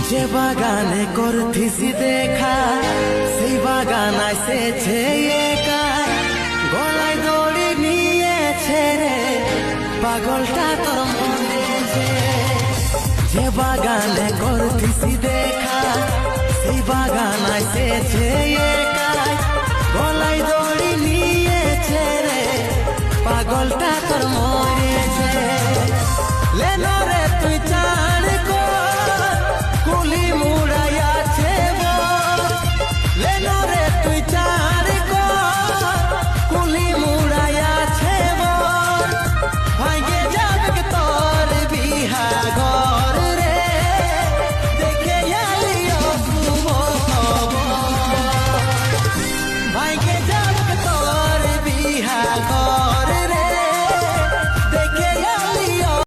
যে বাগানে করতিছি দেখা সেই বাগান আসেছে একা, গলায় দড়ি নিয়েছে রে পাগলটা তোর মনে। যে বাগানে করতিছি দেখা সেই বাগান আসেছে